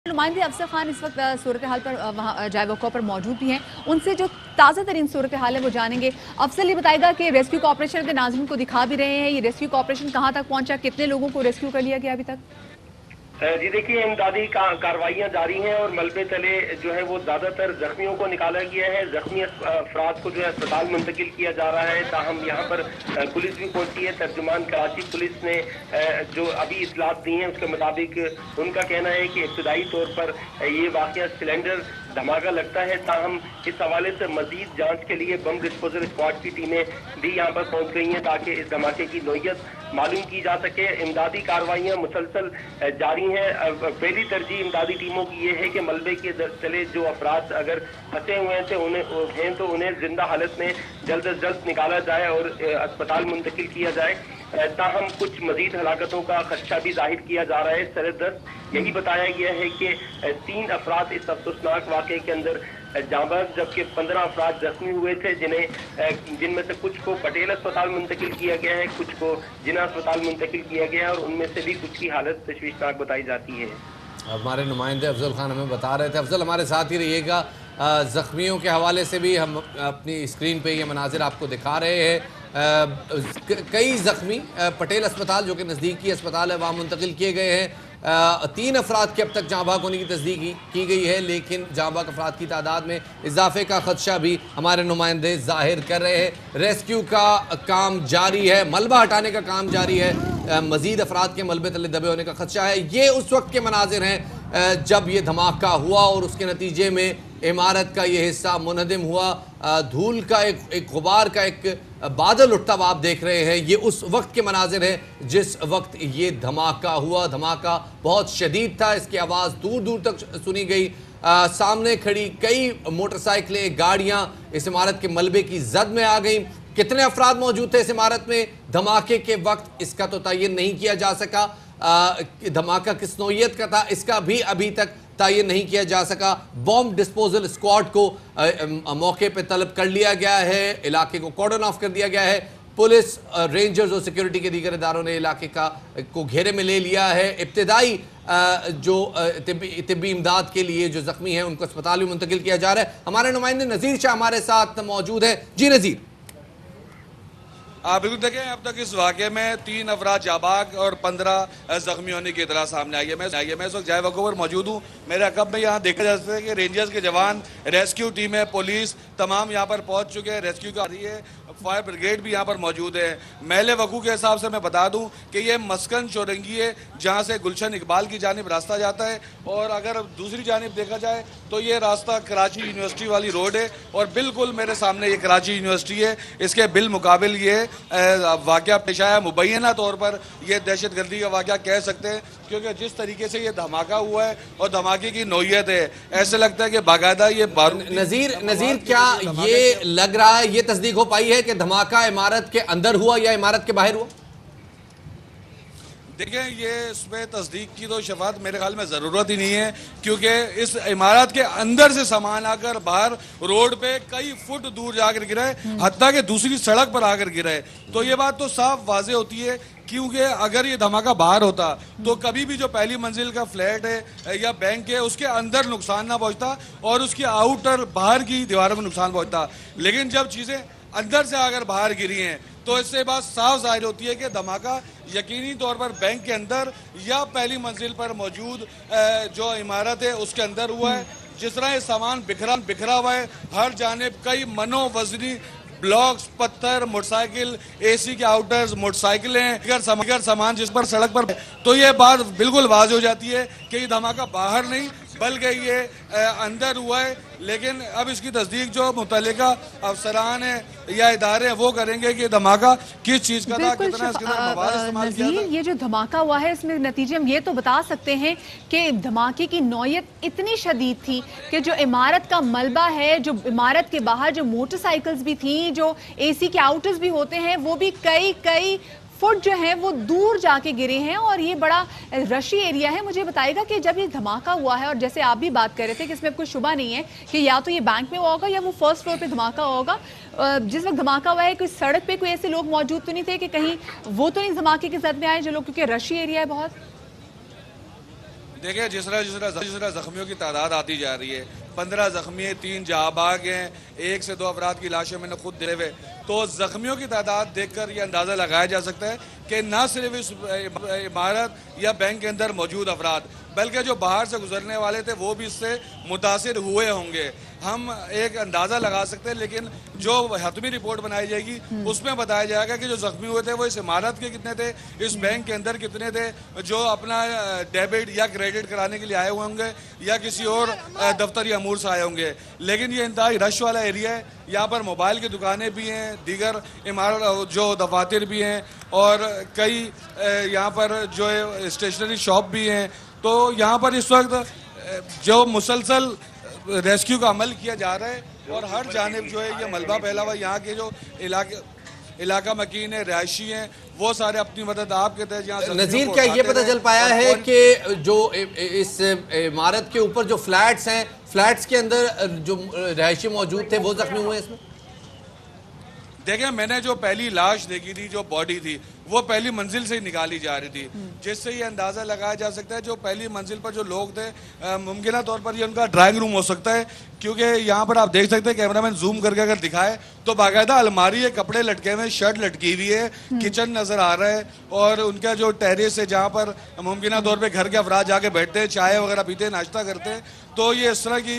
नुमाइंदे अफसर खान इस वक्त सूरत हाल पर वहाँ जायवको पर मौजूद भी हैं। उनसे जो ताज़ा तरीन सूरत हाल है वो जानेंगे। अफसर ये बताएगा कि रेस्क्यू ऑपरेशन के नाज़रीन को दिखा भी रहे हैं, ये रेस्क्यू ऑपरेशन कहाँ तक पहुंचा, कितने लोगों को रेस्क्यू कर लिया गया अभी तक? जी देखिए, इमदादी कार्रवाइयाँ जारी हैं और मलबे तले जो है वो ज्यादातर जख्मियों को निकाला गया है। जख्मी अफराद को जो है अस्पताल मुंतकिल किया जा रहा है। ताहम यहाँ पर पुलिस भी पहुंची है। तर्जुमान कराची पुलिस ने जो अभी इतलात दी हैं उसके मुताबिक उनका कहना है कि इब्तदाई तौर पर ये वाकया सिलेंडर धमाका लगता है। ताहम इस हवाले से मजीद जांच के लिए बम डिस्पोजल स्क्वाड की टीमें भी यहाँ पर पहुंच गई हैं ताकि इस धमाके की नोयत मालूम की जा सके। इमदादी कार्रवाइयाँ मुसलसल जारी हैं। पहली तरजीह इमदादी टीमों की ये है कि मलबे के तले जो अफराद अगर फंसे हुए थे उन्हें जिंदा हालत में जल्द अज जल्द निकाला जाए और अस्पताल मुंतकिल किया जाए। ताहम कुछ मजीद हलाकतों का खदशा भी जाहिर किया जा रहा है। सरदस्त यही बताया गया है कि 3 अफराद इस अफसोसनाक वाक़े के अंदर जांबाज, जबकि 15 अफराद जख्मी हुए थे, जिनमें से कुछ को पटेल अस्पताल मुंतकिल किया गया है, कुछ को जिना अस्पताल मुंतकिल किया गया है और उनमें से भी कुछ की हालत तशवीशनाक बताई जाती है। हमारे नुमाइंदे अफजल खान हमें बता रहे थे। अफजल, हमारे साथ ही रहिएगा। ज़ख्मियों के हवाले से भी हम अपनी स्क्रीन पे ये मनाजिर आपको दिखा रहे हैं। कई ज़ख्मी पटेल अस्पताल जो कि नज़दीकी अस्पताल है वहाँ मुंतकिल किए गए हैं। 3 अफराद की अब तक जाँ भाग होने की तस्दीक की गई है, लेकिन जाँ भाग अफराद की तादाद में इजाफे का खदशा भी हमारे नुमाइंदे जाहिर कर रहे हैं। रेस्क्यू का काम जारी है, मलबा हटाने का काम जारी है। मजीद अफराद के मलबे तले दबे होने का खदशा है। ये उस वक्त के मनाजिर हैं जब ये धमाका हुआ और उसके नतीजे में इमारत का ये हिस्सा मुनहदिम हुआ। धूल का एक गुबार का एक बादल उठता हुआ आप देख रहे हैं। ये उस वक्त के मनाजिर हैं जिस वक्त ये धमाका हुआ। धमाका बहुत शदीद था, इसकी आवाज़ दूर दूर तक सुनी गई। सामने खड़ी कई मोटरसाइकिलें, गाड़ियाँ इस इमारत के मलबे की जद में आ गई। कितने अफराद मौजूद थे इस इमारत में धमाके के वक्त, इसका तो तयन नहीं किया जा सका। धमाका किस नौयत का था इसका भी अभी तक तयन नहीं किया जा सका। बॉम्ब डिस्पोजल स्क्वाड को मौके पे तलब कर लिया गया है, इलाके को कॉर्डन ऑफ कर दिया गया है। पुलिस, रेंजर्स और सिक्योरिटी के दीगर इदारों ने इलाके को घेरे में ले लिया है। इब्तदाई जो तिब्बी इमदाद के लिए जो जख्मी हैं उनको अस्पताल में मुंतकिल किया जा रहा है। हमारे नुमाइंदे नज़ीर शाह हमारे साथ मौजूद है। जी नज़ीर। बिल्कुल, देखें अब तक इस वाक़े में 3 अफराद जाबाग और 15 जख्मी होने की इतला सामने आई है। मैं इस वक्त जायवको पर मौजूद हूँ। मेरे अकब में यहाँ देखा जा सकता है कि रेंजर्स के जवान, रेस्क्यू टीमें, पुलिस तमाम यहाँ पर पहुँच चुके हैं। रेस्क्यू का रही है, फायर ब्रिगेड भी यहाँ पर मौजूद है। महल वकू के हिसाब से मैं बता दूँ कि ये मस्कन चौरंगी है जहाँ से गुलशन इकबाल की जानिब रास्ता जाता है, और अगर दूसरी जानिब देखा जाए तो ये रास्ता कराची यूनिवर्सिटी वाली रोड है और बिल्कुल मेरे सामने ये कराची यूनिवर्सिटी है। इसके बिल मुकाबिल ये वाक़या पेश आया। मुबैना तौर पर यह दहशत गर्दी का वाक़या कह सकते हैं, क्योंकि जिस तरीके से ये धमाका हुआ है और धमाके की नौयत है, ऐसे लगता है कि बाकायदा ये नज़ीर क्या ये लग रहा है, ये तस्दीक हो पाई है कि धमाका इमारत के अंदर हुआ या इमारत के बाहर हुआ? देखें, ये इसमें तस्दीक की तो शफात मेरे ख्याल में ज़रूरत ही नहीं है, क्योंकि इस इमारत के अंदर से सामान आकर बाहर रोड पे कई फुट दूर जाकर गिरा है, हत्ता कि दूसरी सड़क पर आकर गिरा है। तो ये बात तो साफ वाजे होती है, क्योंकि अगर ये धमाका बाहर होता तो कभी भी जो पहली मंजिल का फ्लैट है या बैंक है उसके अंदर नुकसान ना पहुंचता और उसकी आउटर बाहर की दीवारों में नुकसान पहुंचता। लेकिन जब चीज़ें अंदर से आकर बाहर गिरी हैं तो इससे बात साफ जाहिर होती है कि धमाका यकीनी तौर पर बैंक के अंदर या पहली मंजिल पर मौजूद जो इमारत है उसके अंदर हुआ है। जिस तरह ये सामान बिखरा हुआ है, हर जानिब कई मनोवजनी ब्लॉक्स, पत्थर, मोटरसाइकिल, एसी के आउटर्स, मोटरसाइकिलें, दीगर सामान जिस पर सड़क पर, तो ये बात बिल्कुल वाज़ हो जाती है कि ये धमाका बाहर नहीं बल्कि ये अंदर हुआ है। लेकिन अब इसकी तस्दीक जो मुतल्लिका अफसरान है या इदारे हैं वो करेंगे कि धमाका किस चीज़ का था, कितना इसके अंदर मवाद इस्तेमाल किया था। ये जो धमाका हुआ है इसमें नतीजे हम ये तो बता सकते हैं कि धमाके की नौयत इतनी शदीद थी कि जो इमारत का मलबा है, जो इमारत के बाहर जो मोटरसाइकिल्स भी थी, जो एसी के आउटर्स भी होते हैं, वो भी कई फुट जो है वो दूर जाके गिरे हैं और ये बड़ा रशी एरिया है। मुझे बताइएगा कि जब ये धमाका हुआ है, और जैसे आप भी बात कर रहे थे कि इसमें कोई शुबा नहीं है कि या तो ये बैंक में हुआ होगा या वो फर्स्ट फ्लोर पे धमाका होगा, जिस वक्त धमाका हुआ है कोई सड़क पे कोई ऐसे लोग मौजूद तो नहीं थे कि कहीं वो तो नहीं धमाके की जद में आए जो लोग, क्योंकि रशी एरिया है बहुत? देखिए जिस तरह जख्मियों की तादाद आती जा रही है, 15 जख्मी हैं, 3 जहाबाग हैं, 1 से 2 अफराद की लाशें मैंने खुद देखे हुए, तो जख्मियों की तादाद देखकर यह अंदाज़ा लगाया जा सकता है कि न सिर्फ इस इमारत या बैंक के अंदर मौजूद अफराद बल्कि जो बाहर से गुजरने वाले थे वो भी इससे मुतासिर हुए होंगे। हम एक अंदाज़ा लगा सकते हैं, लेकिन जो हतमी रिपोर्ट बनाई जाएगी उसमें बताया जाएगा कि जो जख्मी हुए थे वो इस इमारत के कितने थे, इस बैंक के अंदर कितने थे, जो अपना डेबिट या क्रेडिट कराने के लिए आए हुए होंगे या किसी और दफ्तर या अमूर से आए होंगे। लेकिन ये इंतहाई रश वाला एरिया है, यहाँ पर मोबाइल की दुकानें भी हैं, दीगर इमारत जो दफातर भी हैं और कई यहाँ पर जो है स्टेशनरी शॉप भी हैं। तो यहाँ पर इस वक्त जो मुसलसल रेस्क्यू का अमल किया जा रहा है और हर जानिब जो है ये मलबा फैला हुआ, यहाँ के जो इलाका मकीन है, रिहायशी हैं, वो सारे अपनी मदद आपके तहत यहाँ। नज़ीर, क्या ये पता चल पाया है कि जो इस इमारत के ऊपर जो फ्लैट्स हैं, फ्लैट्स के अंदर जो रिहायशी मौजूद थे वो जख्मी हुए इसमें? देखिए मैंने जो पहली लाश देखी थी, जो बॉडी थी, वो पहली मंजिल से ही निकाली जा रही थी, जिससे ये अंदाज़ा लगाया जा सकता है जो पहली मंजिल पर जो लोग थे मुमकिन तौर पर ये उनका ड्राइंग रूम हो सकता है, क्योंकि यहाँ पर आप देख सकते हैं, कैमरामैन जूम करके अगर दिखाए तो बाकायदा अलमारी है, कपड़े लटके हुए, शर्ट लटकी हुई है, किचन नज़र आ रहा है और उनका जो टेरेस है जहाँ पर मुमकिन तौर पर घर के अफराद जाके बैठते हैं, चाय वगैरह पीते हैं, नाश्ता करते हैं, तो ये इस तरह की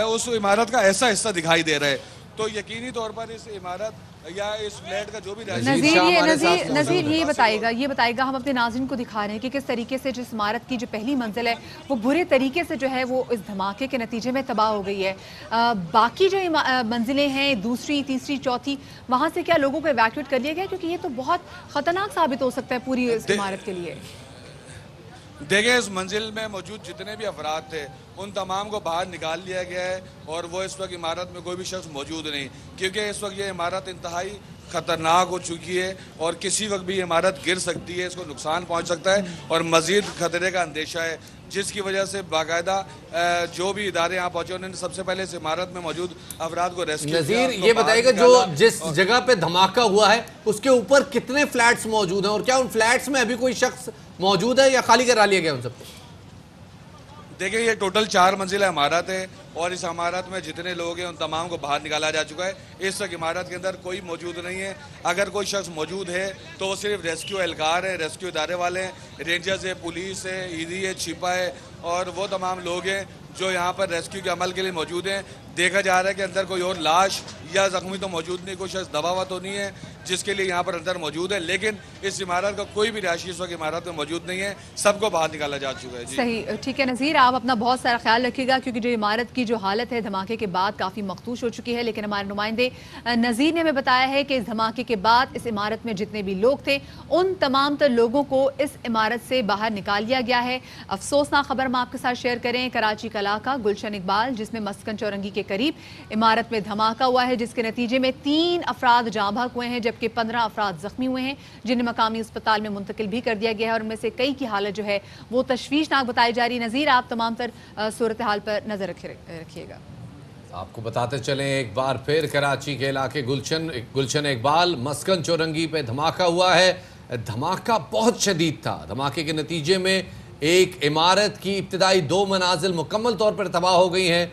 उस इमारत का ऐसा हिस्सा दिखाई दे रहा है। तो यकीनी तौर पर इस इमारत या इस फ्लैट का जो भी नज़ीर ये बताएगा हम अपने नाज़रीन को दिखा रहे हैं कि किस तरीके से जिस इमारत की जो पहली मंजिल है वो बुरे तरीके से जो है वो इस धमाके के नतीजे में तबाह हो गई है। बाकी जो मंजिलें हैं, दूसरी, तीसरी, चौथी, वहाँ से क्या लोगों को इवैक्यूएट कर लिया गया? क्योंकि ये तो बहुत ख़तरनाक साबित हो सकता है पूरी इस इमारत के लिए। देखिए इस मंजिल में मौजूद जितने भी अफराद थे उन तमाम को बाहर निकाल लिया गया है और वो इस वक्त इमारत में कोई भी शख्स मौजूद नहीं, क्योंकि इस वक्त ये इमारत इंतहाई ख़तरनाक हो चुकी है और किसी वक्त भी इमारत गिर सकती है, इसको नुकसान पहुंच सकता है और मज़ीद ख़तरे का अंदेशा है, जिसकी वजह से बाकायदा जो भी इदारे यहाँ पहुंचे उन्होंने सबसे पहले इस इमारत में मौजूद अफराद को रेस्क्यू किया। नज़ीर ये बताएगा जो जिस जगह पे धमाका हुआ है उसके ऊपर कितने फ्लैट्स मौजूद हैं और क्या उन फ्लैट्स में अभी कोई शख्स मौजूद है या खाली करा लिया गया उन सबको? देखिए ये टोटल 4 मंजिला इमारत है और इस इमारत में जितने लोग हैं उन तमाम को बाहर निकाला जा चुका है। इस वक्त इमारत के अंदर कोई मौजूद नहीं है, अगर कोई शख्स मौजूद है तो वो सिर्फ रेस्क्यू एहलकार है, रेस्क्यू इदारे वाले हैं, रेंजर्स है, पुलिस है, ईडी है, छिपा है और वो तमाम लोग हैं जो यहाँ पर रेस्क्यू के अमल के लिए मौजूद हैं। देखा जा रहा है कि अंदर कोई और लाश या जख्मी तो मौजूद नहीं, कोई शख्स दबा हुआ तो नहीं है जिसके लिए यहाँ पर अंदर मौजूद है, लेकिन इस इमारत का कोई भी रिहायशी इस वक्त इमारत में मौजूद नहीं है, सबको बाहर निकाला जा चुका है। जी सही, ठीक है नज़ीर, आप अपना बहुत सारा ख्याल रखिएगा क्योंकि जो इमारत की जो हालत है धमाके के बाद काफ़ी मखदूश हो चुकी है। लेकिन हमारे नुमाइंदे नज़ीर ने हमें बताया है कि इस धमाके के बाद इस इमारत में जितने भी लोग थे उन तमाम तर लोगों को इस इमारत से बाहर निकाल लिया गया है। अफसोसनाक खबर हम आपके साथ शेयर करें, कराची का इलाका गुलशन इकबाल जिसमें मस्कन चौरंगी के करीब इमारत में धमाका हुआ है, जिसके नतीजे में 3 अफराद जाँ बहक हुए हैं जबकि 15 अफराद जख्मी हुए हैं, जिन्हें मकामी अस्पताल में मुंतकिल भी कर दिया गया है और उनमें से कई की हालत जो है वो तशवीशनाक बताई जा रही है। नज़ीर आप तमाम तर सूरत हाल पर नजर रखिएगा। आपको बताते चलें एक बार फिर कराची के इलाके गुलशन इकबाल मस्कन चौरंगी पे धमाका हुआ है। धमाका बहुत शदीद था। धमाके के नतीजे में एक इमारत की इब्तदाई 2 मनाजिल मुकम्मल तौर पर तबाह हो गई हैं।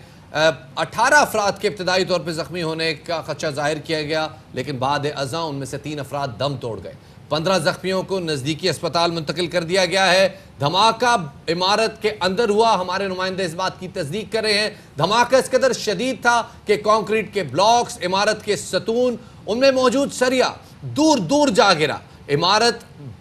18 अफराद के इब्तदाई तौर पर ज़ख्मी होने का खदशा जाहिर किया गया, लेकिन बाद अज़ां उनमें से 3 अफराद दम तोड़ गए। 15 जख्मियों को नज़दीकी अस्पताल मुंतकिल कर दिया गया है। धमाका इमारत के अंदर हुआ, हमारे नुमाइंदे इस बात की तस्दीक कर रहे हैं। धमाका इस कदर शदीद था कि कंक्रीट के ब्लॉक्स, इमारत के सतून, उनमें मौजूद सरिया दूर दूर जा गिरा। इमारत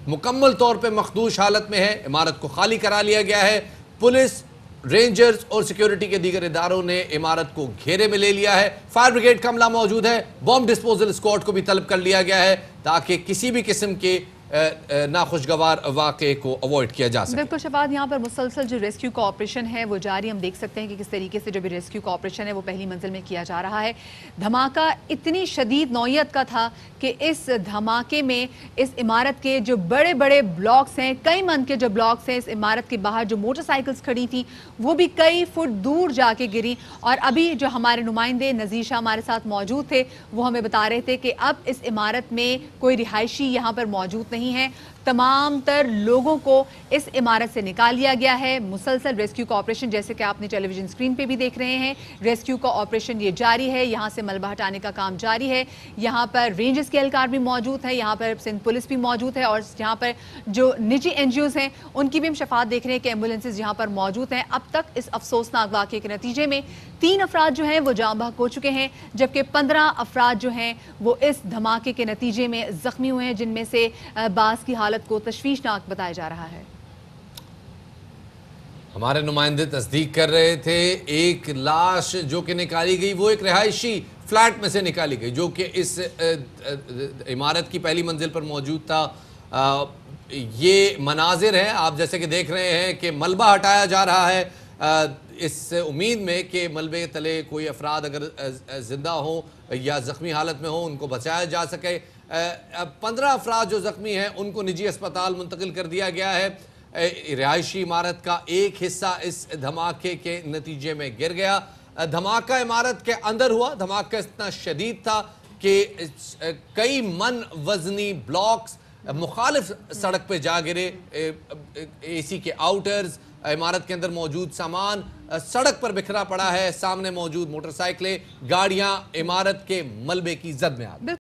मुकम्मल तौर पर मखदूश हालत में है। इमारत को खाली करा लिया गया है। पुलिस, रेंजर्स और सिक्योरिटी के दीगर इदारों ने इमारत को घेरे में ले लिया है। फायर ब्रिगेड का अमला मौजूद है। बॉम्ब डिस्पोजल स्क्वाड को भी तलब कर लिया गया है ताकि किसी भी किस्म के नाखुशगवार वाक़े को अवॉइड किया जा सके। बिल्कुल शबाद, यहाँ पर मुसलसल जो रेस्क्यू का ऑपरेशन है वो जारी, हम देख सकते हैं कि किस तरीके से जो भी रेस्क्यू का ऑपरेशन है वो पहली मंजिल में किया जा रहा है। धमाका इतनी शदीद नौयत का था कि इस धमाके में इस इमारत के जो बड़े बड़े ब्लॉक्स हैं, कई मन के जो ब्लॉक्स हैं, इस इमारत के बाहर जो मोटरसाइकिल्स खड़ी थी वो भी कई फुट दूर जाके गिरी। और अभी जो हमारे नुमाइंदे नज़ीर शाह हमारे साथ मौजूद थे वो हमें बता रहे थे कि अब इस इमारत में कोई रिहायशी यहाँ पर मौजूद नहीं है। तमाम तर लोगों को इस इमारत से निकाल लिया गया है। मुसलसल रेस्क्यू का ऑपरेशन, जैसे कि आपने टेलीविजन स्क्रीन पे भी देख रहे हैं, रेस्क्यू का ऑपरेशन ये जारी है। यहाँ से मलबा हटाने का काम जारी है। यहाँ पर रेंजर्स के एहलकार भी मौजूद है, यहाँ पर सिंध पुलिस भी मौजूद है, और यहाँ पर जो निजी एनजीओज हैं उनकी भी हम शफात देख रहे हैं कि एम्बुलेंसेज यहाँ पर मौजूद हैं। अब तक इस अफसोसनाक वाक़े के नतीजे में 3 अफराद जो हैं वो जाँ बहक हो चुके हैं, जबकि 15 अफराद जो हैं वो इस धमाके के नतीजे में जख्मी हुए हैं, जिनमें से बास की हालत को तशवीशनाक बताया जा रहा है। हमारे नुमाइंदे तस्दीक कर रहे थे, एक लाश जो कि निकाली गई वो एक रिहायशी फ्लैट में से निकाली गई, जो कि इस इमारत की पहली मंजिल पर मौजूद था। ये मनाजिर है, आप जैसे कि देख रहे हैं कि मलबा हटाया जा रहा है इस उम्मीद में कि मलबे तले कोई अफराद अगर जिंदा हो या ज़ख्मी हालत में हो उनको बचाया जा सके। 15 अफराद जो ज़ख्मी हैं उनको निजी अस्पताल मुंतकिल कर दिया गया है। रिहायशी इमारत का एक हिस्सा इस धमाके के नतीजे में गिर गया। धमाका इमारत के अंदर हुआ। धमाका इतना शदीद था कि कई मन वजनी ब्लॉक्स मुखालिफ सड़क पे जा गिरे। एसी के आउटर्स, इमारत के अंदर मौजूद सामान सड़क पर बिखरा पड़ा है। सामने मौजूद मोटरसाइकिलें, गाड़ियां इमारत के मलबे की जद में आ गई।